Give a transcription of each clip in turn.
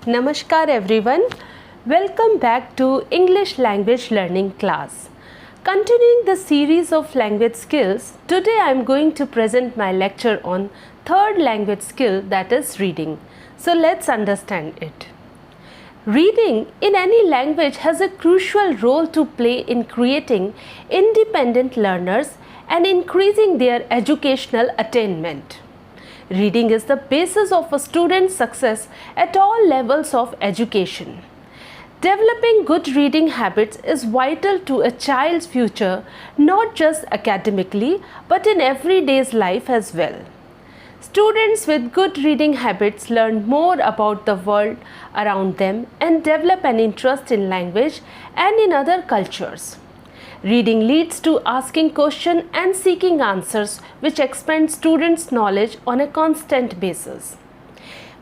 Namaskar everyone. Welcome back to English language learning class. Continuing the series of language skills, today I am going to present my lecture on third language skill, that is reading. So let's understand it. Reading in any language has a crucial role to play in creating independent learners and increasing their educational attainment. Reading is the basis of a student's success at all levels of education. Developing good reading habits is vital to a child's future, not just academically but in everyday's life as well. Students with good reading habits learn more about the world around them and develop an interest in language and in other cultures. Reading leads to asking questions and seeking answers, which expand students' knowledge on a constant basis.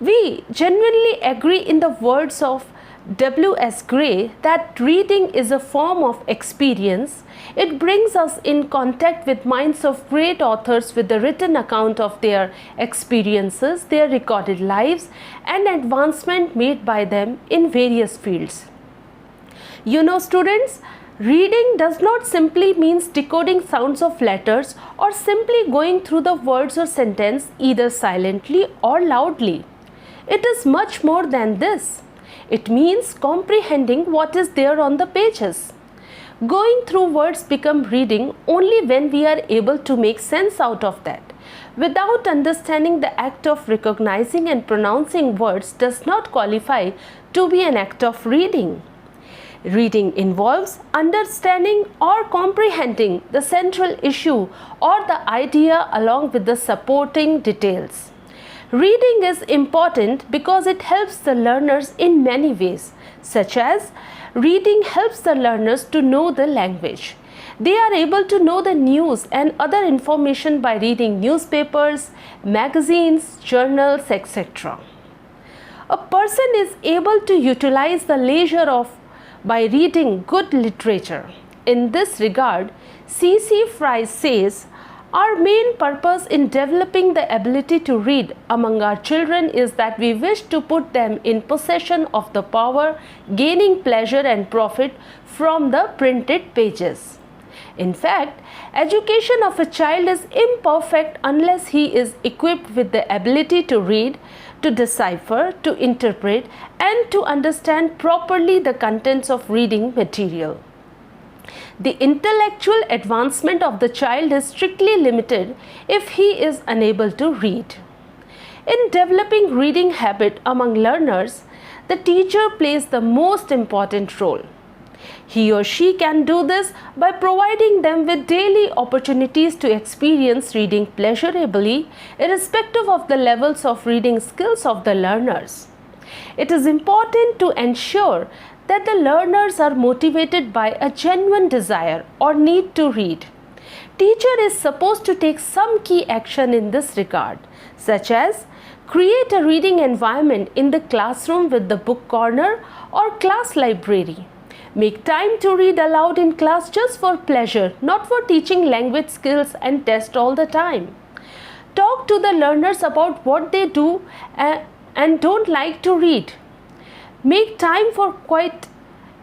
We genuinely agree in the words of W.S. Gray that reading is a form of experience. It brings us in contact with minds of great authors with the written account of their experiences, their recorded lives, and advancement made by them in various fields. You know, students, reading does not simply mean decoding sounds of letters or simply going through the words or sentence either silently or loudly. It is much more than this. It means comprehending what is there on the pages. Going through words becomes reading only when we are able to make sense out of that. Without understanding, the act of recognizing and pronouncing words does not qualify to be an act of reading. Reading involves understanding or comprehending the central issue or the idea along with the supporting details. Reading is important because it helps the learners in many ways, such as reading helps the learners to know the language. They are able to know the news and other information by reading newspapers, magazines, journals, etc. A person is able to utilize the leisure by reading good literature. In this regard, C.C. Fry says, "Our main purpose in developing the ability to read among our children is that we wish to put them in possession of the power, gaining pleasure and profit from the printed pages." In fact, education of a child is imperfect unless he is equipped with the ability to read, to decipher, to interpret, and to understand properly the contents of reading material. The intellectual advancement of the child is strictly limited if he is unable to read. In developing reading habit among learners, the teacher plays the most important role. He or she can do this by providing them with daily opportunities to experience reading pleasurably, irrespective of the levels of reading skills of the learners. It is important to ensure that the learners are motivated by a genuine desire or need to read. Teacher is supposed to take some key action in this regard, such as create a reading environment in the classroom with the book corner or class library. Make time to read aloud in class just for pleasure, not for teaching language skills and test all the time. Talk to the learners about what they do and don't like to read. Make time for quiet,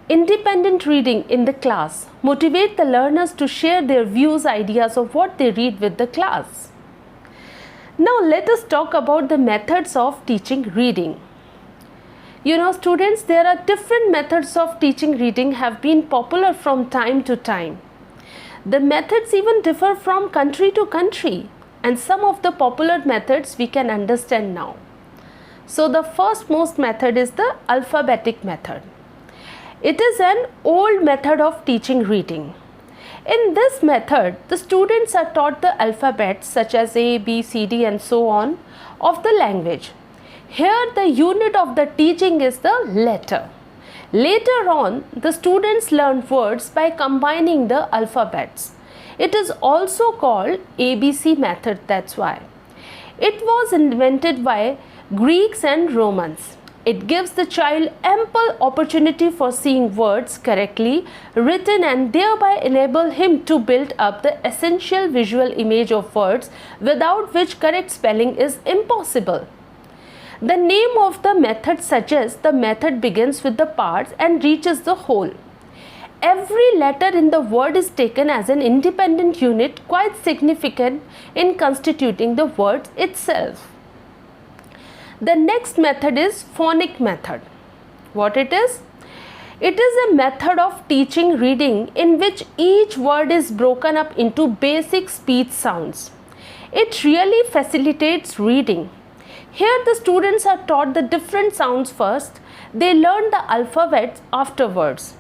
independent reading in the class. Motivate the learners to share their views, ideas of what they read with the class. Now let us talk about the methods of teaching reading. You know, students, there are different methods of teaching reading have been popular from time to time. The methods even differ from country to country, and some of the popular methods we can understand now. So the first most method is the alphabetic method. It is an old method of teaching reading. In this method, the students are taught the alphabets such as A, B, C, D and so on of the language. Here the unit of the teaching is the letter. Later on, the students learn words by combining the alphabets. It is also called ABC method, that's why. It was invented by Greeks and Romans. It gives the child ample opportunity for seeing words correctly written and thereby enable him to build up the essential visual image of words without which correct spelling is impossible. The name of the method suggests the method begins with the parts and reaches the whole. Every letter in the word is taken as an independent unit, quite significant in constituting the word itself. The next method is phonic method. What it is? It is a method of teaching reading in which each word is broken up into basic speech sounds. It really facilitates reading. Here the students are taught the different sounds first. They learn the alphabet afterwards.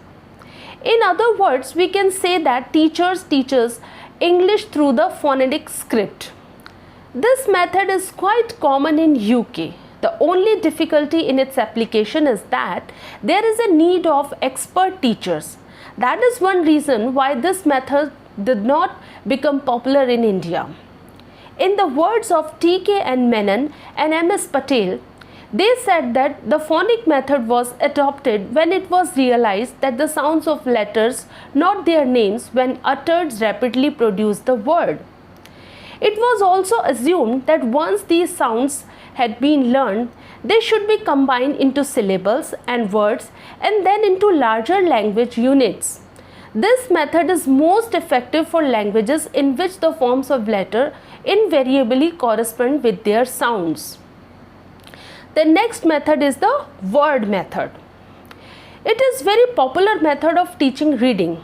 In other words, we can say that teachers teaches English through the phonetic script. This method is quite common in UK. The only difficulty in its application is that there is a need of expert teachers. That is one reason why this method did not become popular in India. In the words of T.K. and Menon and M.S. Patel, they said that the phonic method was adopted when it was realized that the sounds of letters, not their names, when uttered rapidly produce the word. It was also assumed that once these sounds had been learned, they should be combined into syllables and words and then into larger language units. This method is most effective for languages in which the forms of letter invariably correspond with their sounds. The next method is the word method. It is very popular method of teaching reading.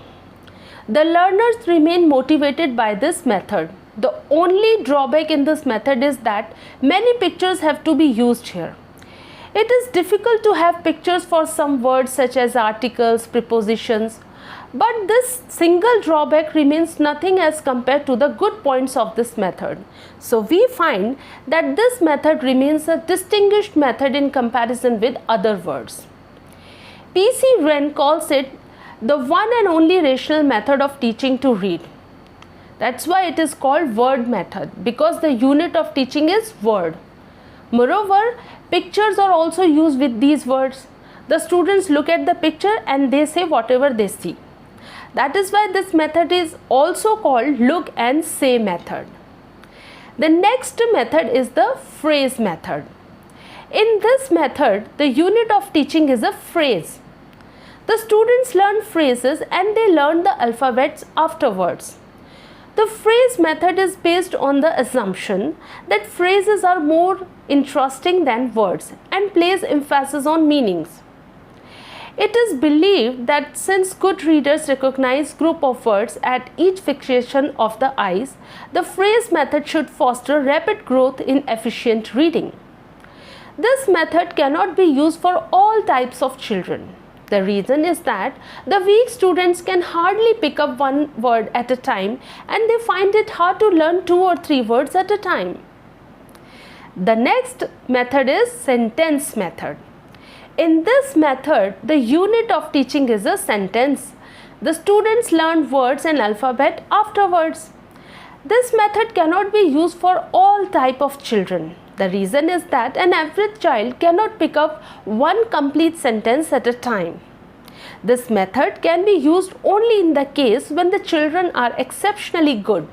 The learners remain motivated by this method. The only drawback in this method is that many pictures have to be used here. It is difficult to have pictures for some words such as articles, prepositions, but this single drawback remains nothing as compared to the good points of this method. So we find that this method remains a distinguished method in comparison with other words. P.C. Wren calls it the one and only rational method of teaching to read. That's why it is called word method, because the unit of teaching is word. Moreover, pictures are also used with these words. The students look at the picture and they say whatever they see. That is why this method is also called look and say method. The next method is the phrase method. In this method, the unit of teaching is a phrase. The students learn phrases and they learn the alphabets afterwards. The phrase method is based on the assumption that phrases are more interesting than words and place emphasis on meanings. It is believed that since good readers recognize group of words at each fixation of the eyes, the phrase method should foster rapid growth in efficient reading. This method cannot be used for all types of children. The reason is that the weak students can hardly pick up one word at a time and they find it hard to learn 2 or 3 words at a time. The next method is sentence method. In this method, the unit of teaching is a sentence. The students learn words and alphabet afterwards. This method cannot be used for all type of children. The reason is that an average child cannot pick up one complete sentence at a time. This method can be used only in the case when the children are exceptionally good.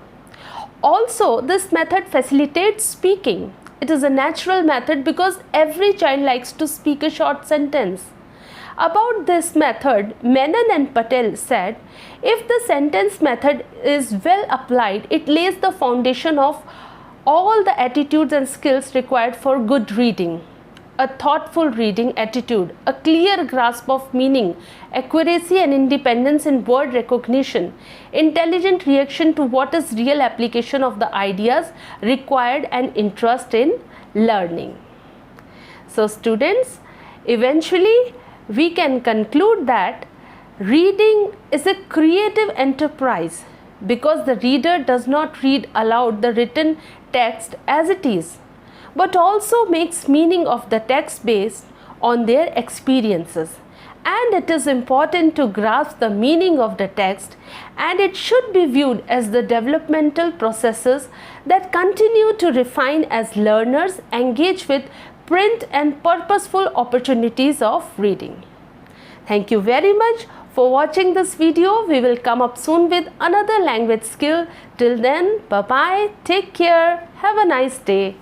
Also, this method facilitates speaking. It is a natural method because every child likes to speak a short sentence. About this method, Menon and Patel said, if the sentence method is well applied, it lays the foundation of all the attitudes and skills required for good reading. A thoughtful reading attitude, a clear grasp of meaning, accuracy and independence in word recognition, intelligent reaction to what is real application of the ideas required and interest in learning. So students, eventually we can conclude that reading is a creative enterprise because the reader does not read aloud the written text as it is, but also makes meaning of the text based on their experiences. And it is important to grasp the meaning of the text, and it should be viewed as the developmental processes that continue to refine as learners engage with print and purposeful opportunities of reading. Thank you very much for watching this video. We will come up soon with another language skill. Till then, bye bye, take care, have a nice day.